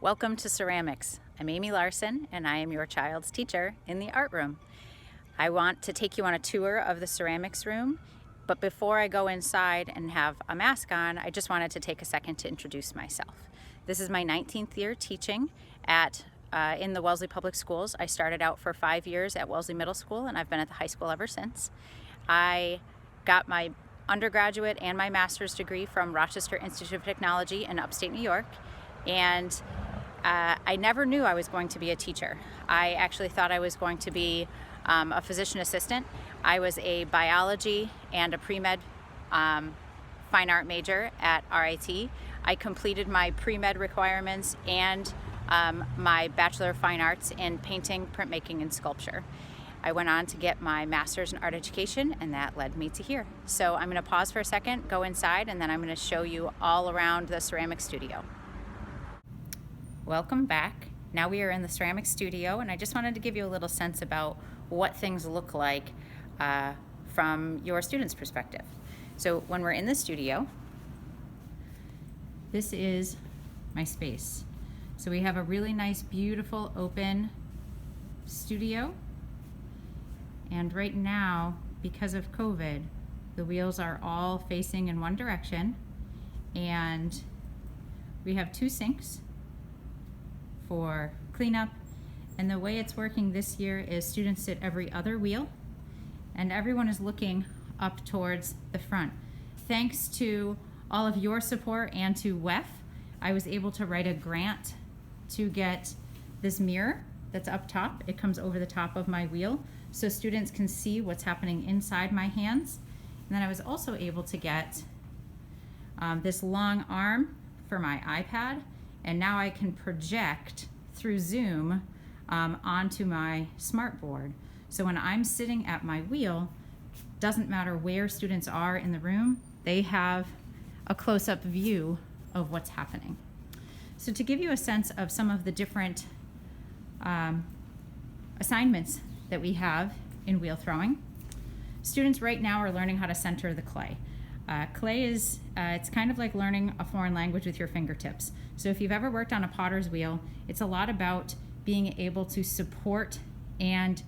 Welcome to Ceramics. I'm Amy Larson and I am your child's teacher in the art room. I want to take you on a tour of the ceramics room, but before I go inside and have a mask on, I just wanted to take a second to introduce myself. This is my 19th year teaching in the Wellesley Public Schools. I started out for 5 years at Wellesley Middle School and I've been at the high school ever since. I got my undergraduate and my master's degree from Rochester Institute of Technology in upstate New York, and I never knew I was going to be a teacher. I actually thought I was going to be a physician assistant. I was a biology and a pre-med fine art major at RIT. I completed my pre-med requirements and my Bachelor of Fine Arts in painting, printmaking, and sculpture. I went on to get my master's in art education, and that led me to here. So I'm going to pause for a second, go inside, and then I'm going to show you all around the ceramic studio. Welcome back. Now we are in the ceramic studio, and I just wanted to give you a little sense about what things look like from your student's perspective. So when we're in the studio, this is my space. So we have a really nice, beautiful, open studio. And right now, because of COVID, the wheels are all facing in one direction, and we have 2 sinks for cleanup. And the way it's working this year is students sit every other wheel and everyone is looking up towards the front. Thanks to all of your support and to WEF, I was able to write a grant to get this mirror that's up top. It comes over the top of my wheel so students can see what's happening inside my hands. And then I was also able to get this long arm for my iPad, and now I can project through Zoom onto my smart board. So when I'm sitting at my wheel, doesn't matter where students are in the room, they have a close-up view of what's happening. So to give you a sense of some of the different assignments that we have in wheel throwing, students right now are learning how to center the clay. Clay is, it's kind of like learning a foreign language with your fingertips. So if you've ever worked on a potter's wheel, it's a lot about being able to support and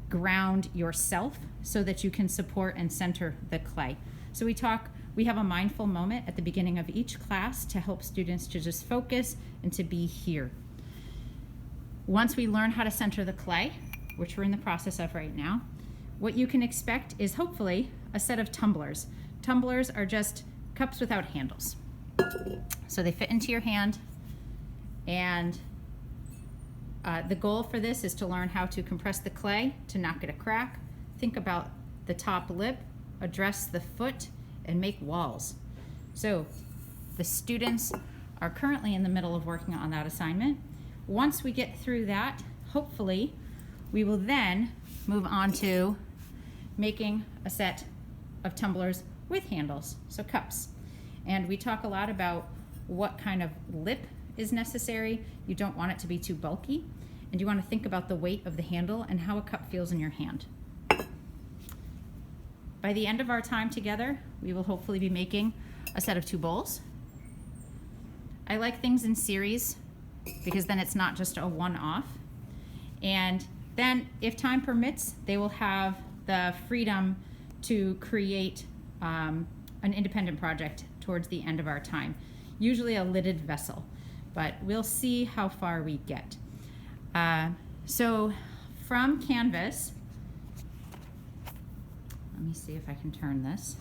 ground yourself so that you can support and center the clay. So we have a mindful moment at the beginning of each class to help students to just focus and to be here. Once we learn how to center the clay, which we're in the process of right now, what you can expect is hopefully a set of tumblers. Tumblers are just cups without handles. So they fit into your hand, and the goal for this is to learn how to compress the clay to not get a crack, think about the top lip, address the foot, and make walls. So the students are currently in the middle of working on that assignment. Once we get through that, hopefully, we will then move on to making a set of tumblers with handles, so cups. And we talk a lot about what kind of lip is necessary. You don't want it to be too bulky, and you want to think about the weight of the handle and how a cup feels in your hand. By the end of our time together, we will hopefully be making a set of 2 bowls. I like things in series because then it's not just a one-off. And then if time permits, they will have the freedom to create an independent project towards the end of our time, usually a lidded vessel, but we'll see how far we get. So from Canvas, let me see if I can turn this.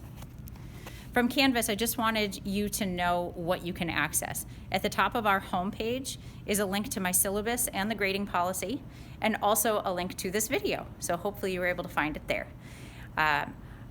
From Canvas, I just wanted you to know what you can access. At the top of our homepage is a link to my syllabus and the grading policy, and also a link to this video. So hopefully you were able to find it there.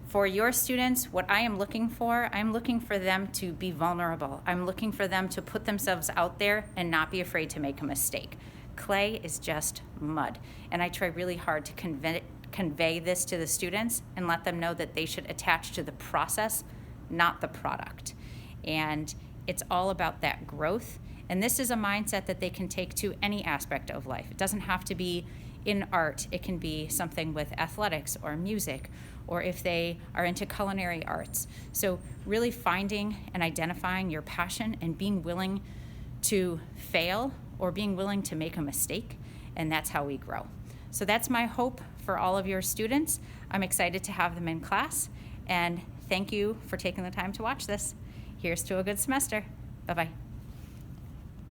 For your students, what I'm looking for them to be vulnerable. I'm looking for them to put themselves out there and not be afraid to make a mistake. Clay is just mud, and I try really hard to convey this to the students and let them know that they should attach to the process, not the product. And it's all about that growth. And this is a mindset that they can take to any aspect of life. It doesn't have to be in art. It can be something with athletics or music, or if they are into culinary arts. So really finding and identifying your passion and being willing to fail or being willing to make a mistake, and that's how we grow. So that's my hope for all of your students. I'm excited to have them in class, and thank you for taking the time to watch this. Here's to a good semester. Bye-bye.